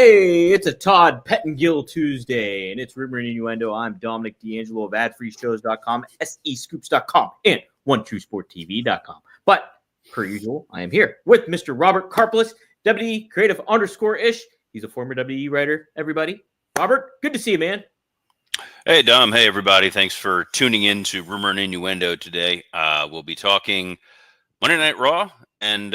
Hey, it's a Todd Pettingill Tuesday, and it's Rumor and Innuendo. I'm Dominic D'Angelo of AdFreeShows.com, SEScoops.com, and OneTrueSportTV.com. But, per usual, I am here with Mr. Robert Karpelis, WWE Creative _ish. He's a former WWE writer, everybody. Robert, good to see you, man. Hey, Dom. Hey, everybody. Thanks for tuning in to Rumor and Innuendo today. We'll be talking Monday Night Raw, and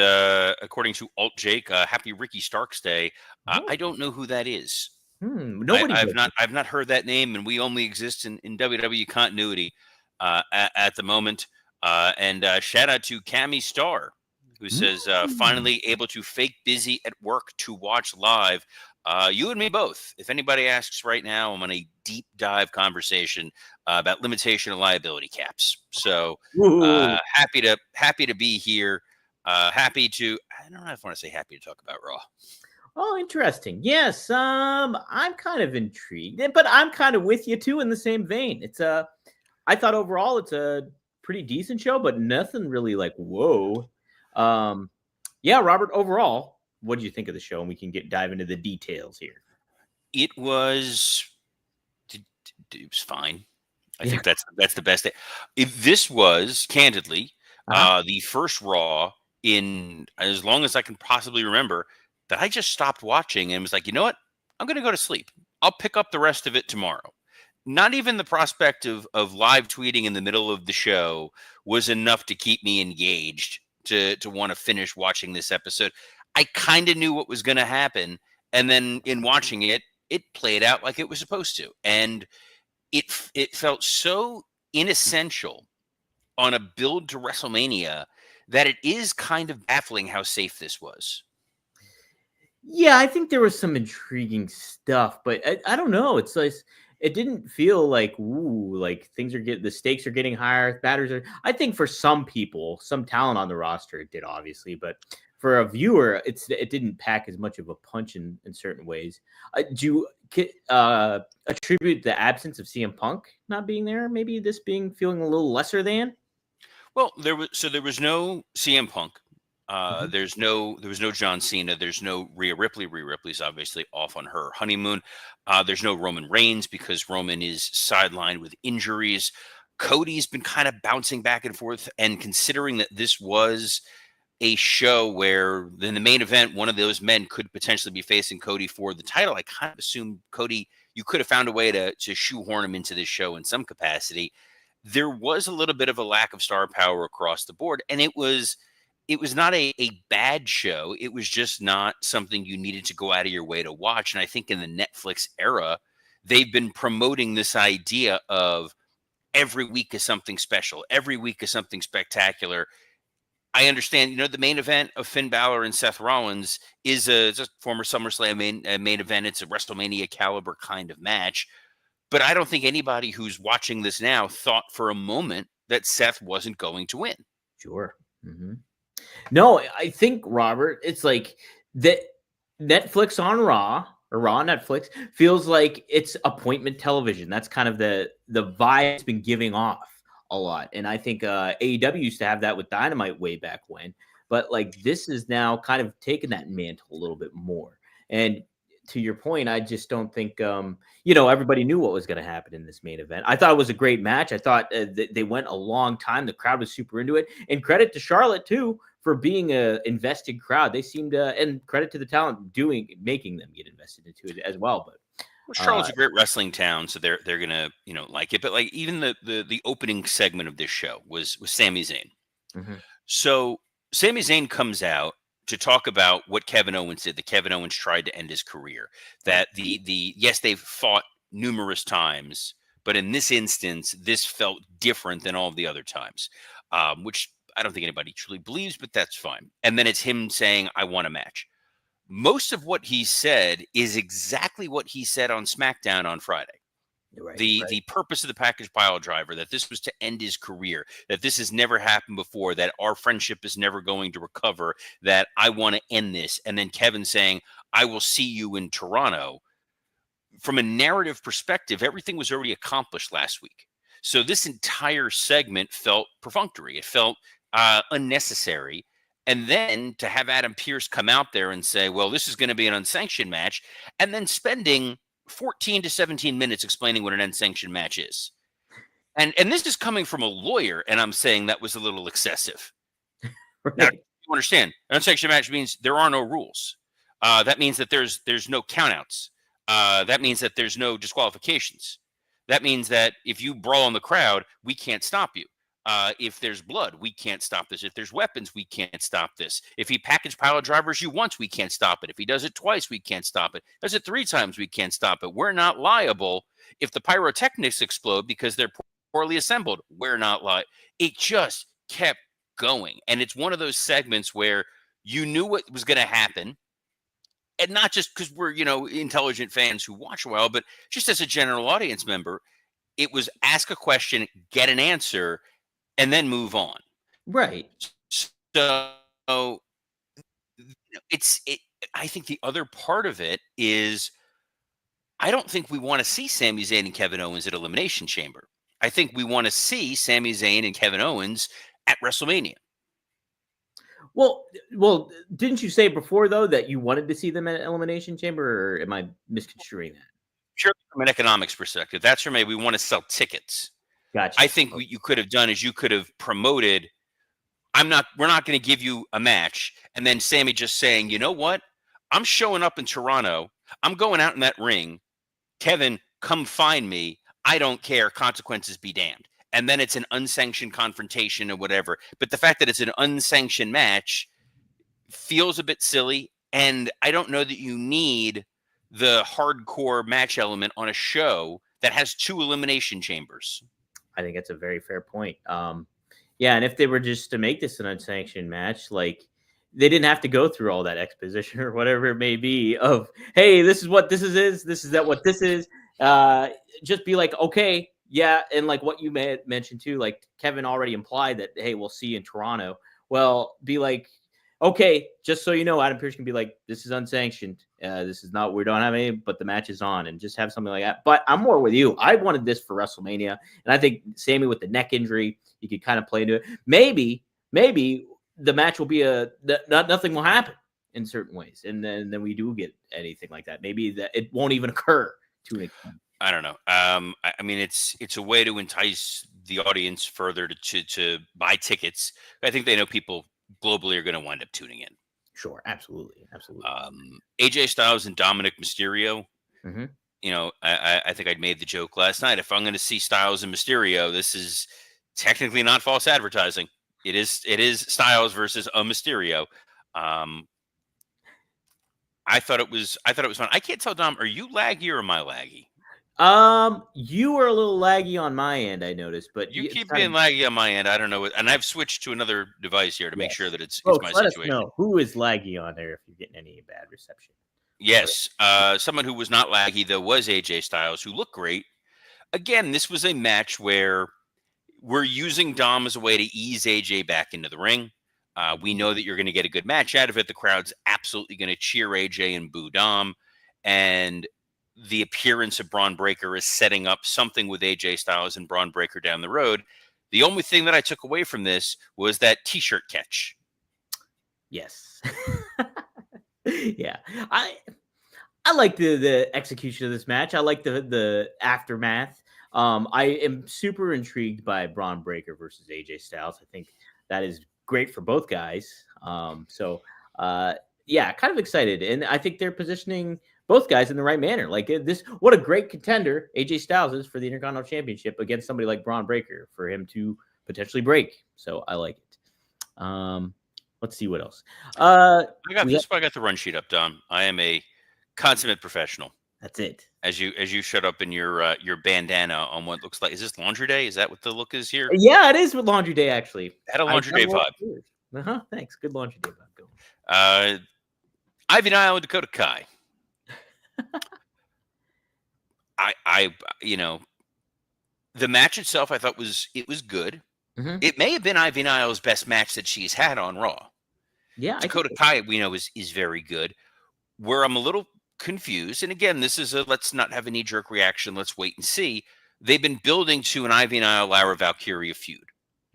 according to Alt Jake, Happy Ricky Starks Day. I don't know who that is. Nobody. I've not heard that name, and we only exist in WWE continuity at the moment. And shout out to Cammy Star, who says finally able to fake busy at work to watch live. You and me both. If anybody asks right now, I'm on a deep dive conversation about limitation of liability caps. So happy to be here. Happy to. I don't know if I want to say happy to talk about Raw. Oh, interesting. Yes, I'm kind of intrigued, but I'm kind of with you too in the same vein. I thought overall it's a pretty decent show, but nothing really like whoa. Yeah, Robert. Overall, what did you think of the show? And we can dive into the details here. It was fine. I think that's the best. This was candidly the first Raw in as long as I can possibly remember that I just stopped watching and was like, you know what? I'm going to go to sleep. I'll pick up the rest of it tomorrow. Not even the prospect of live tweeting in the middle of the show was enough to keep me engaged to want to finish watching this episode. I kind of knew what was going to happen. And then in watching it, it played out like it was supposed to. And it felt so inessential on a build to WrestleMania that it is kind of baffling how safe this was. Yeah, I think there was some intriguing stuff, but I don't know. It's like it didn't feel like like the stakes are getting higher. Batters are. I think for some people, some talent on the roster, it did obviously, but for a viewer, it didn't pack as much of a punch in certain ways. Do you attribute the absence of CM Punk not being there? Maybe this feeling a little lesser than. Well, there was no CM Punk. There was no John Cena. There's no Rhea Ripley. Rhea Ripley's obviously off on her honeymoon. There's no Roman Reigns because Roman is sidelined with injuries. Cody's been kind of bouncing back and forth. And considering that this was a show where in the main event, one of those men could potentially be facing Cody for the title, I kind of assumed Cody, you could have found a way to shoehorn him into this show in some capacity. There was a little bit of a lack of star power across the board. And it was not a bad show. It was just not something you needed to go out of your way to watch. And I think in the Netflix era, they've been promoting this idea of every week is something special. Every week is something spectacular. I understand, the main event of Finn Balor and Seth Rollins is a former SummerSlam main event. It's a WrestleMania caliber kind of match. But I don't think anybody who's watching this now thought for a moment that Seth wasn't going to win. Sure. Mm-hmm. No, I think, Robert, it's like that Netflix on Raw or Raw on Netflix feels like it's appointment television. That's kind of the vibe it's been giving off a lot. And I think AEW used to have that with Dynamite way back when. But like this is now kind of taking that mantle a little bit more. And to your point, I just don't think, everybody knew what was going to happen in this main event. I thought it was a great match. I thought they went a long time. The crowd was super into it. And credit to Charlotte, too, for being an invested crowd. They seemed and credit to the talent making them get invested into it as well. But Charlotte's a great wrestling town, so they're gonna like it. But like even the opening segment of this show was Sami Zayn. Mm-hmm. So Sami Zayn comes out to talk about what Kevin Owens did. That Kevin Owens tried to end his career. That yes, they've fought numerous times, but in this instance, this felt different than all of the other times, which I don't think anybody truly believes, but that's fine. And then it's him saying, I want a match. Most of what he said is exactly what he said on SmackDown on Friday. Right, the purpose of the package pile driver, that this was to end his career, that this has never happened before, that our friendship is never going to recover, that I want to end this. And then Kevin saying, I will see you in Toronto. From a narrative perspective, everything was already accomplished last week. So this entire segment felt perfunctory. It felt unnecessary. And then to have Adam Pearce come out there and say, well, this is going to be an unsanctioned match, and then spending 14 to 17 minutes explaining what an unsanctioned match is. And this is coming from a lawyer, and I'm saying that was a little excessive. Right. Now, you understand, an unsanctioned match means there are no rules. That means that there's no countouts. That means that there's no disqualifications. That means that if you brawl in the crowd, we can't stop you. If there's blood, we can't stop this. If there's weapons, we can't stop this. If he package pile drivers you once, we can't stop it. If he does it twice, we can't stop it. Does it 3 times, we can't stop it. We're not liable if the pyrotechnics explode because they're poorly assembled. We're not liable. It just kept going. And it's one of those segments where you knew what was going to happen. And not just because we're, intelligent fans who watch a while, but just as a general audience member, it was ask a question, get an answer, and then move on. Right. So I think the other part of it is I don't think we want to see Sami Zayn and Kevin Owens at Elimination Chamber. I think we want to see Sami Zayn and Kevin Owens at WrestleMania. Well, didn't you say before though that you wanted to see them at Elimination Chamber, or am I misconstruing that? Sure, from an economics perspective, that's for me. We want to sell tickets. Gotcha. I think what you could have done is you could have promoted. We're not going to give you a match, and then Sami just saying, you know what? I'm showing up in Toronto. I'm going out in that ring. Kevin, come find me. I don't care. Consequences be damned. And then it's an unsanctioned confrontation or whatever. But the fact that it's an unsanctioned match feels a bit silly. And I don't know that you need the hardcore match element on a show that has 2 elimination chambers. I think that's a very fair point. Yeah, and if they were just to make this an unsanctioned match, like they didn't have to go through all that exposition or whatever it may be of, hey, this is what this is. This is what this is. Just be like, okay, yeah, and like what you mentioned too, like Kevin already implied that, hey, we'll see you in Toronto. Well, be like, okay, just so you know, Adam Pearce can be like, this is unsanctioned. This is not, we don't have any, but the match is on, and just have something like that. But I'm more with you. I wanted this for WrestleMania, and I think Sami with the neck injury, you could kind of play into it. Maybe the match will be nothing will happen in certain ways, and then we do get anything like that. Maybe that it won't even occur to an extent. I don't know. I mean, it's a way to entice the audience further to buy tickets. I think they know people globally are going to wind up tuning in. Sure, absolutely. AJ Styles and Dominic Mysterio. Mm-hmm. I think I'd made the joke last night. If I'm going to see Styles and Mysterio, this is technically not false advertising. It is Styles versus a Mysterio. I thought it was fun. I can't tell, Dom, are you laggy or am I laggy? You were a little laggy on my end, I noticed, but you keep being laggy on my end. I don't know, and I've switched to another device here to make sure that it's my let situation. Us know who is laggy on there if you're getting any bad reception. Yes, someone who was not laggy though was AJ Styles, who looked great. Again, this was a match where we're using Dom as a way to ease AJ back into the ring. We know that you're going to get a good match out of it. The crowd's absolutely going to cheer AJ and boo Dom, and the appearance of Braun Breaker is setting up something with AJ Styles and Braun Breaker down the road. The only thing that I took away from this was that t-shirt catch. Yes. Yeah. I like the execution of this match. I like the aftermath. I am super intrigued by Braun Breaker versus AJ Styles. I think that is great for both guys. Yeah, kind of excited. And I think they're positioning both guys in the right manner. Like this, what a great contender AJ Styles is for the Intercontinental Championship against somebody like Braun Breaker for him to potentially break. So I like it. Let's see what else. I got the run sheet up, Dom. I am a consummate professional. That's it. As you shut up in your bandana on what looks like, is this laundry day? Is that what the look is here? Yeah, it is with laundry day actually. Had a laundry day vibe. Thanks. Good laundry day vibe. Ivy Nile and Dakota Kai. The match itself I thought was good. Mm-hmm. It may have been Ivy Nile's best match that she's had on Raw. Yeah, Dakota Kai, we know, is very good. Where I'm a little confused, and again, this is let's not have a knee-jerk reaction. Let's wait and see. They've been building to an Ivy Nile Lara Valkyria feud.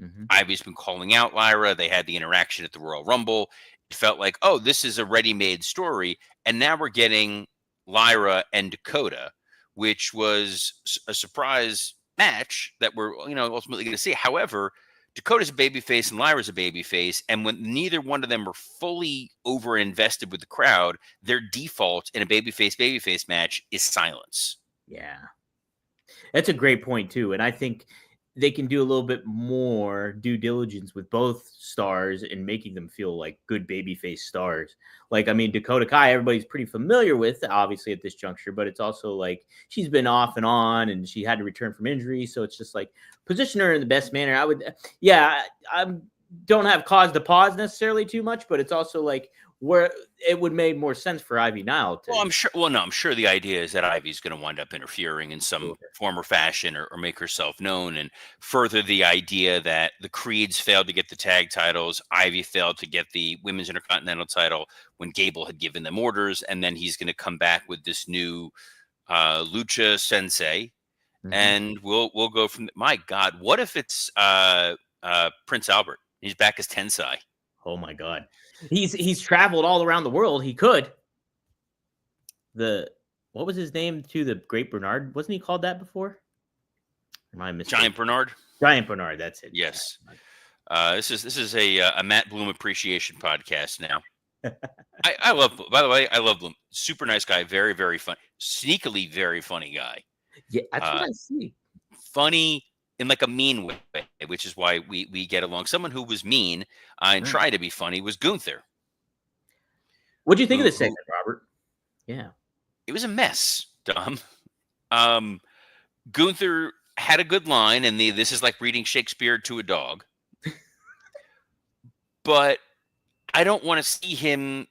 Hmm. Ivy's been calling out Lyra. They had the interaction at the Royal Rumble. It felt like, oh, this is a ready-made story. And now we're getting Lyra and Dakota, which was a surprise match that we're, ultimately going to see. However, Dakota's a babyface and Lyra's a babyface. And when neither one of them are fully over invested with the crowd, their default in a babyface match is silence. Yeah. That's a great point too. And I think they can do a little bit more due diligence with both stars and making them feel like good babyface stars. Like, I mean, Dakota Kai, everybody's pretty familiar with, obviously, at this juncture, but it's also like she's been off and on and she had to return from injury. So it's just like position her in the best manner. I don't have cause to pause necessarily too much, but it's also like where it would make more sense for Ivy Nile to. Well, I'm sure. Well, no, I'm sure the idea is that Ivy's going to wind up interfering in some form or fashion, or make herself known, and further the idea that the Creeds failed to get the tag titles. Ivy failed to get the Women's Intercontinental title when Gable had given them orders, and then he's going to come back with this new Lucha Sensei, and we'll go from. My God, what if it's Prince Albert? He's back as Tensai. Oh my God. He's traveled all around the world. He could. What was his name to the Great Bernard? Wasn't he called that before? Am I mistaken? Giant Bernard. Giant Bernard. That's it. Yes. This is a Matt Bloom appreciation podcast now. I love. By the way, I love Bloom. Super nice guy. Very, very fun. Sneakily very funny guy. Yeah, that's what I see. Funny in like a mean way, which is why we get along. Someone who was mean and tried to be funny was Gunther. What do you think of this segment, Robert? Yeah. It was a mess, Dom. Gunther had a good line, and this is like reading Shakespeare to a dog. But I don't want to see him,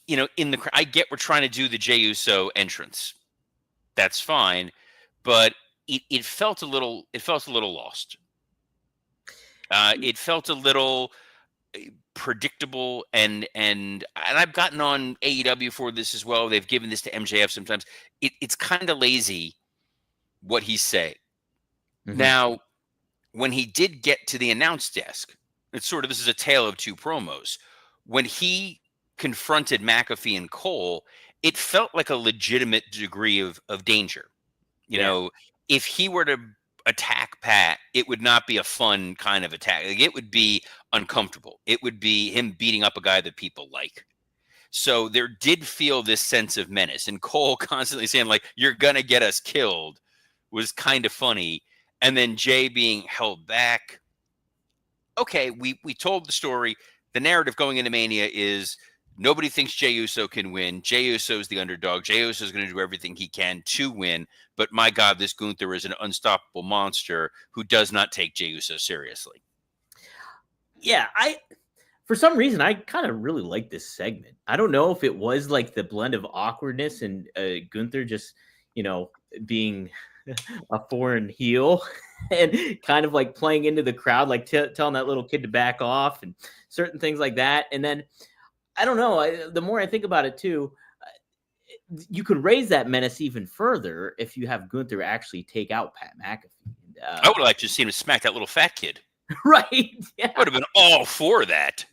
in the. I get we're trying to do the Jey Uso entrance. That's fine, but it felt a little. It felt a little lost. It felt a little predictable, and I've gotten on AEW for this as well. They've given this to MJF sometimes. It's kind of lazy what he's saying. Now, when he did get to the announce desk, this is a tale of two promos. When he confronted McAfee and Cole, it felt like a legitimate degree of danger. If he were to attack Pat, it would not be a fun kind of attack. Like, it would be uncomfortable. It would be him beating up a guy that people like. So there did feel this sense of menace, and Cole constantly saying like, "You're gonna get us killed," was kind of funny. And then Jay being held back. Okay, we told the story. The narrative going into Mania is nobody thinks Jey Uso can win. Jey Uso is the underdog. Jey Uso is going to do everything he can to win. But my God, this Gunther is an unstoppable monster who does not take Jey Uso seriously. Yeah, for some reason, I kind of really like this segment. I don't know if it was like the blend of awkwardness and Gunther just, being a foreign heel and kind of like playing into the crowd, like telling that little kid to back off and certain things like that. And then I don't know. The more I think about it too, you could raise that menace even further if you have Gunther actually take out Pat McAfee. I would have liked to see him smack that little fat kid. Right. Yeah. I would have been all for that.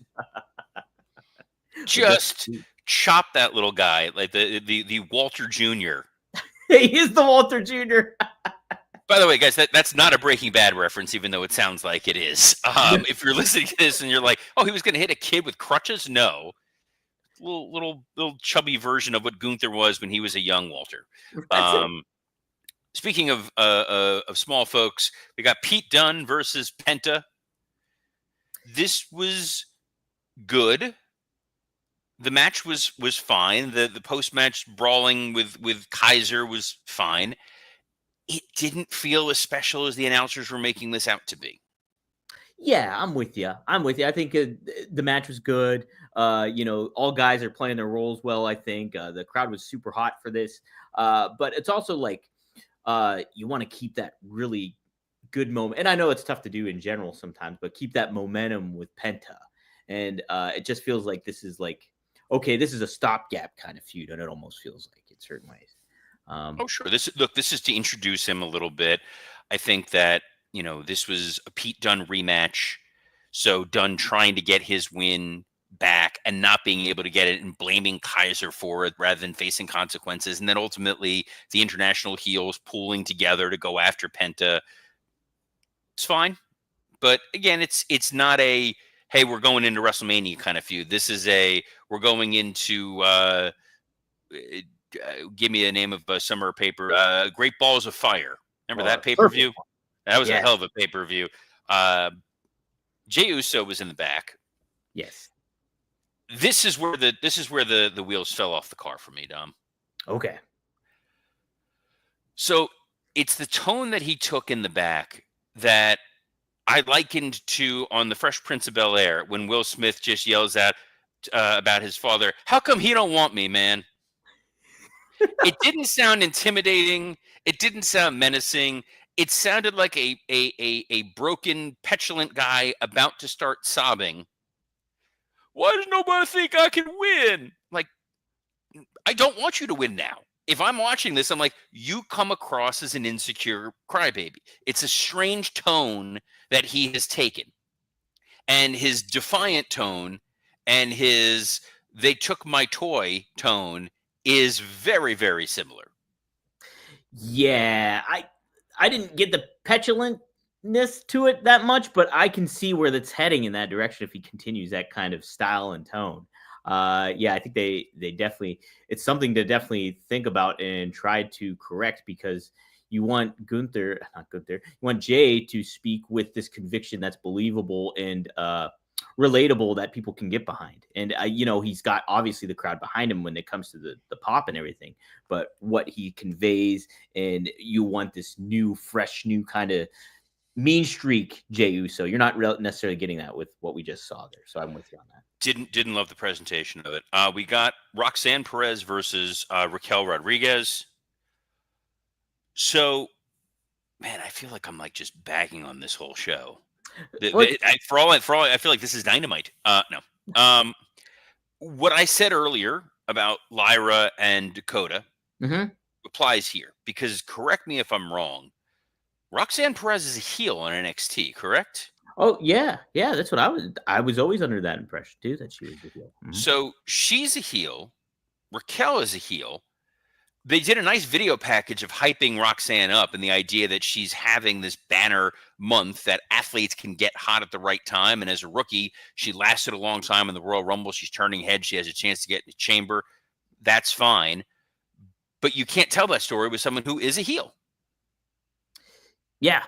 Just chop that little guy, like the Walter Jr. He is the Walter Jr. By the way, guys, that's not a Breaking Bad reference, even though it sounds like it is. If you're listening to this and you're like, "Oh, he was going to hit a kid with crutches," no, little chubby version of what Gunther was when he was a young Walter. Speaking of small folks, we got Pete Dunne versus Penta. This was good. The match was fine. The post-match brawling with Kaiser was fine. It didn't feel as special as the announcers were making this out to be. Yeah, I'm with you. I think the match was good. All guys are playing their roles well. I think the crowd was super hot for this. But it's also like you want to keep that really good moment. And I know it's tough to do in general sometimes, but keep that momentum with Penta. And it just feels like this is like, okay, this is a stopgap kind of feud, and it almost feels like in certain ways. Sure. This is to introduce him a little bit. I think that, this was a Pete Dunne rematch. So Dunn trying to get his win back and not being able to get it and blaming Kaiser for it rather than facing consequences. And then ultimately the international heels pooling together to go after Penta. It's fine. But again, it's not a, hey, we're going into WrestleMania kind of feud. This is a, we're going into, give me a name of a summer paper, Great Balls of Fire. Remember that pay-per-view? Perfect. That was a Yeah. hell of a pay-per-view. Jey Uso was in the back. Yes. This is where the wheels fell off the car for me, Dom. Okay. So it's the tone that he took in the back that I likened to on the Fresh Prince of Bel-Air when Will Smith just yells out about his father, "How come he don't want me, man?" It didn't sound intimidating. It didn't sound menacing. It sounded like a broken, petulant guy about to start sobbing. Why does nobody think I can win? Like, I don't want you to win now. If I'm watching this, I'm like, you come across as an insecure crybaby. It's a strange tone that he has taken. And his defiant tone and his they took my toy tone is very, very similar. Yeah, I didn't get the petulantness to it that much, but I can see where that's heading in that direction if he continues that kind of style and tone. Yeah, I think they definitely, it's something to definitely think about and try to correct, because you want you want Jay to speak with this conviction that's believable and relatable that people can get behind. And he's got obviously the crowd behind him when it comes to the pop and everything, but what he conveys, and you want this new, fresh, new kind of mean streak Jey Uso. You're not necessarily getting that with what we just saw there. So I'm with you on that. Didn't love the presentation of it. We got Roxanne Perez versus Raquel Rodriguez. So, man, I feel like I'm like just bagging on this whole show. For all, I feel like this is dynamite. No. What I said earlier about Lyra and Dakota applies here, because correct me if I'm wrong. Roxanne Perez is a heel on NXT, correct? Oh yeah, that's what I was always under that impression too, that she was the heel. So she's a heel. Raquel is a heel. They did a nice video package of hyping Roxanne up and the idea that she's having this banner month that athletes can get hot at the right time. And as a rookie, she lasted a long time in the Royal Rumble. She's turning heads. She has a chance to get in the chamber. That's fine. But you can't tell that story with someone who is a heel. Yeah.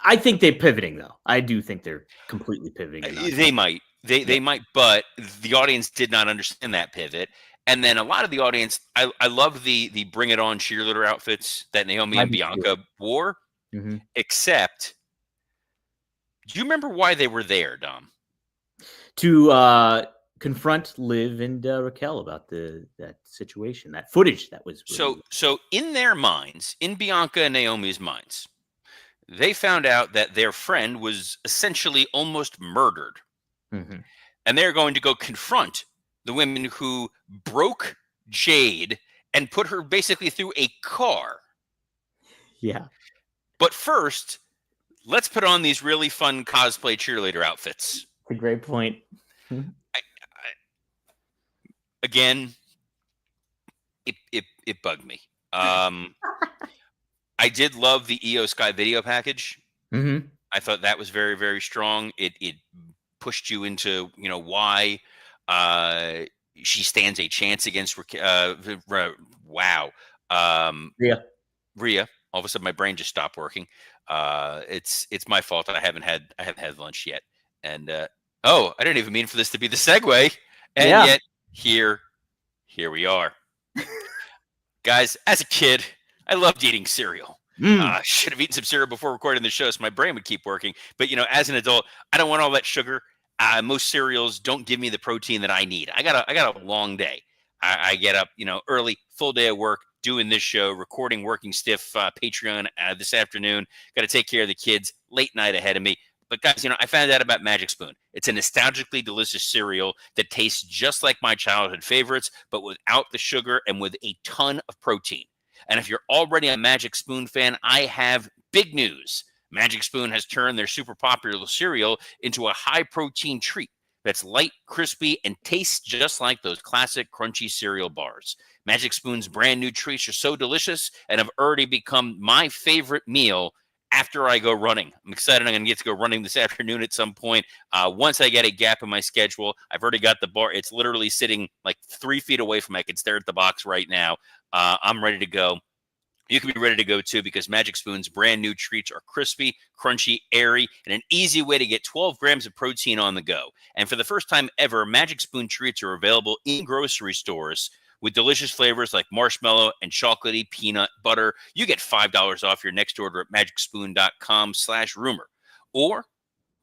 I think they're pivoting, though. I do think they're completely pivoting. They might. They might, but the audience did not understand that pivot. And then a lot of the audience, I love the Bring It On cheerleader outfits that Naomi and Bianca wore, except, do you remember why they were there, Dom? To confront Liv and Raquel about that situation, that footage that was released. So in their minds, in Bianca and Naomi's minds, they found out that their friend was essentially almost murdered. And they're going to go confront the women who broke Jade and put her basically through a car. Yeah. But first, let's put on these really fun cosplay cheerleader outfits. That's a great point. Again, it bugged me. I did love the Io Sky video package. I thought that was very, very strong. It pushed you into, why she stands a chance against Rhea. All of a sudden my brain just stopped working. It's my fault that I haven't had lunch yet. And I didn't even mean for this to be the segue. And yet here we are. Guys, as a kid, I loved eating cereal. Should have eaten some cereal before recording the show so my brain would keep working. But as an adult, I don't want all that sugar. Most cereals don't give me the protein that I need. I got a long day. I get up, early, full day of work, doing this show, recording Working Stiff Patreon this afternoon. Got to take care of the kids. Late night ahead of me. But guys, I found out about Magic Spoon. It's a nostalgically delicious cereal that tastes just like my childhood favorites, but without the sugar and with a ton of protein. And if you're already a Magic Spoon fan, I have big news. Magic Spoon has turned their super popular cereal into a high-protein treat that's light, crispy, and tastes just like those classic crunchy cereal bars. Magic Spoon's brand new treats are so delicious and have already become my favorite meal after I go running. I'm excited. I'm going to get to go running this afternoon at some point. Once I get a gap in my schedule, I've already got the bar. It's literally sitting like 3 feet away from me. I can stare at the box right now. I'm ready to go. You can be ready to go too, because Magic Spoon's brand new treats are crispy, crunchy, airy, and an easy way to get 12 grams of protein on the go. And for the first time ever, Magic Spoon treats are available in grocery stores with delicious flavors like marshmallow and chocolatey peanut butter. You get $5 off your next order at magicspoon.com/rumor. Or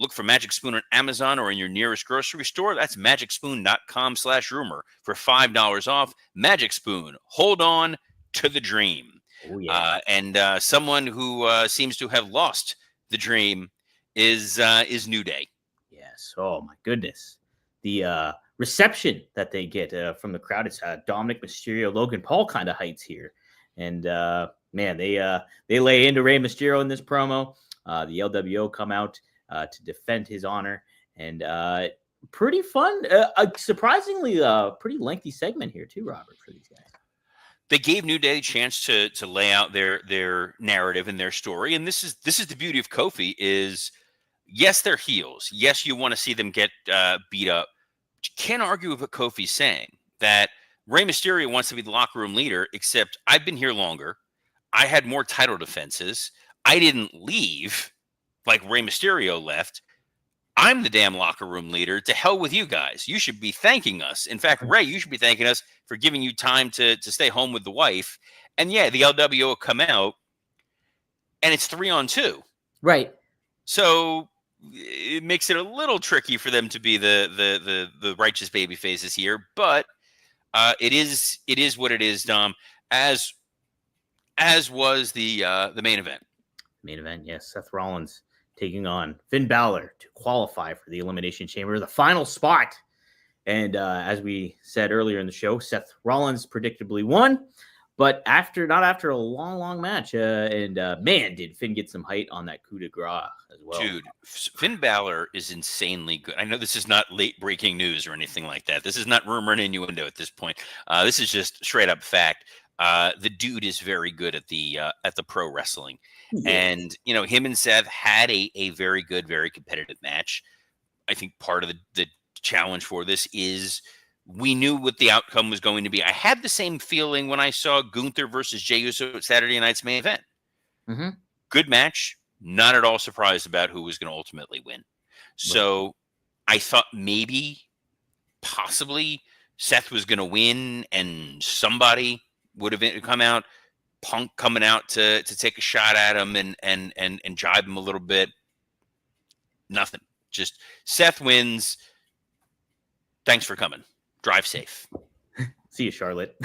look for Magic Spoon on Amazon or in your nearest grocery store. That's magicspoon.com/rumor for $5 off. Magic Spoon, hold on to the dream. Oh, yeah. And someone who seems to have lost the dream is New Day. Yes. Oh my goodness. The reception that they get from the crowd, it's Dominic Mysterio, Logan Paul kind of heights here, and man, they lay into Rey Mysterio in this promo. The LWO come out to defend his honor, and pretty fun, surprisingly pretty lengthy segment here too, Robert, for these guys. They gave New Day a chance to lay out their narrative and their story, and this is the beauty of Kofi is, yes, they're heels. Yes, you want to see them get beat up. But you can't argue with what Kofi's saying, that Rey Mysterio wants to be the locker room leader, except I've been here longer. I had more title defenses. I didn't leave like Rey Mysterio left. I'm the damn locker room leader. To hell with you guys. You should be thanking us. In fact, Rey, you should be thanking us for giving you time to stay home with the wife. And yeah, the LWO will come out, and it's 3-on-2. Right. So it makes it a little tricky for them to be the righteous baby faces here, but it is what it is, Dom. As was the main event. Main event, yes. Seth Rollins taking on Finn Balor to qualify for the Elimination Chamber, the final spot. And as we said earlier in the show, Seth Rollins predictably won, but not after a long match. And man, did Finn get some height on that coup de grace as well. Dude, Finn Balor is insanely good. I know this is not late breaking news or anything like that. This is not rumor and innuendo at this point. This is just straight up fact. The dude is very good at the pro wrestling. Yeah. And, him and Seth had a very good, very competitive match. I think part of the challenge for this is we knew what the outcome was going to be. I had the same feeling when I saw Gunther versus Jey Uso at Saturday night's main event. Mm-hmm. Good match. Not at all surprised about who was going to ultimately win. So right. I thought maybe, possibly, Seth was going to win and somebody would have come out, Punk coming out to take a shot at him and jibe him a little bit. Nothing. Just Seth wins. Thanks for coming. Drive safe. See you, Charlotte.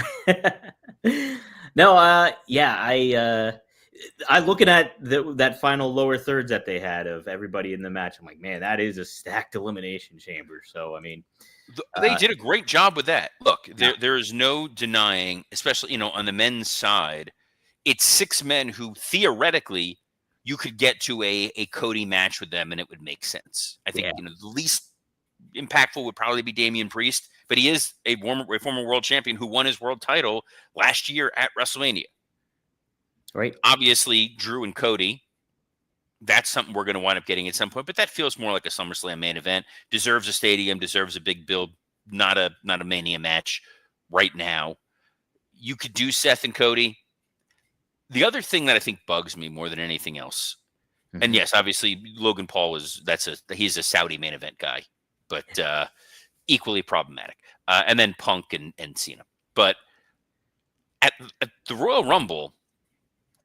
No, yeah, I looking at that final lower thirds that they had of everybody in the match. I'm like, man, that is a stacked elimination chamber. So, I mean, they did a great job with that. Look, there is no denying, especially, on the men's side, it's 6 men who theoretically you could get to a Cody match with them and it would make sense. I think the least impactful would probably be Damian Priest, but he is a former world champion who won his world title last year at WrestleMania. Right. Obviously, Drew and Cody, that's something we're going to wind up getting at some point, but that feels more like a SummerSlam main event. Deserves a stadium, deserves a big build, not a Mania match right now. You could do Seth and Cody. The other thing that I think bugs me more than anything else, and yes, obviously Logan Paul he's a Saudi main event guy, but equally problematic. And then Punk and Cena. But at the Royal Rumble,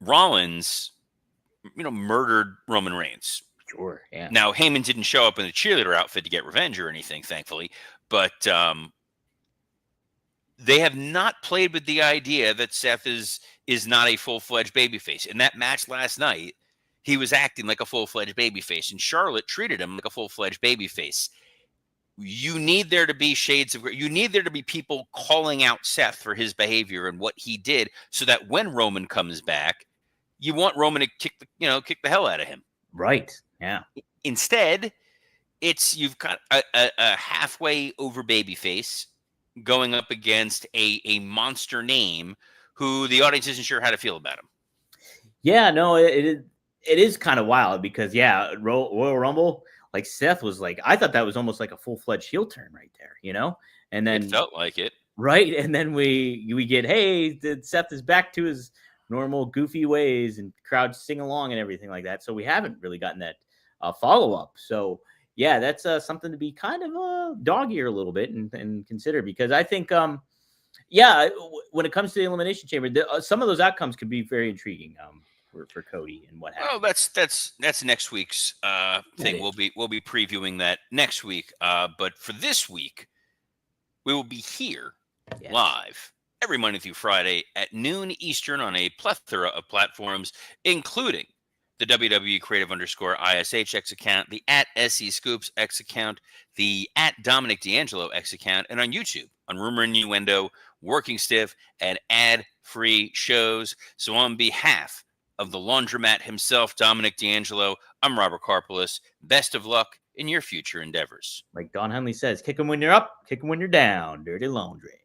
Rollins, murdered Roman Reigns. Sure, yeah. Now, Heyman didn't show up in a cheerleader outfit to get revenge or anything, thankfully. But they have not played with the idea that Seth is not a full-fledged babyface. In that match last night, he was acting like a full-fledged babyface, and Charlotte treated him like a full-fledged babyface. You need there to be shades of... You need there to be people calling out Seth for his behavior and what he did, so that when Roman comes back, you want Roman to kick the hell out of him. Right. Yeah. Instead, you've got a halfway over babyface going up against a monster name who the audience isn't sure how to feel about him. Yeah, no, it is kind of wild because yeah, Royal Rumble, like Seth was like, I thought that was almost like a full-fledged heel turn right there, you know? And It then felt like it. right, and then we get, hey, Seth is back to his normal goofy ways and crowds sing along and everything like that. So we haven't really gotten that follow-up. So yeah, that's something to be kind of dog ear a little bit and consider because I think yeah, when it comes to the Elimination Chamber, some of those outcomes could be very intriguing for Cody and what Well, happens. that's next week's That thing. is We'll be previewing that next week. But for this week, we will be here yes, live every Monday through Friday at noon Eastern on a plethora of platforms, including the WWE Creative _ISH X account, the at SE Scoops X account, the at Dominic D'Angelo X account, and on YouTube on Rumor and Innuendo, Working Stiff, and ad-free shows. So on behalf of the laundromat himself, Dominic D'Angelo, I'm Robert Karpolis. Best of luck in your future endeavors. like Don Henley says, kick them when you're up, kick them when you're down. Dirty laundry.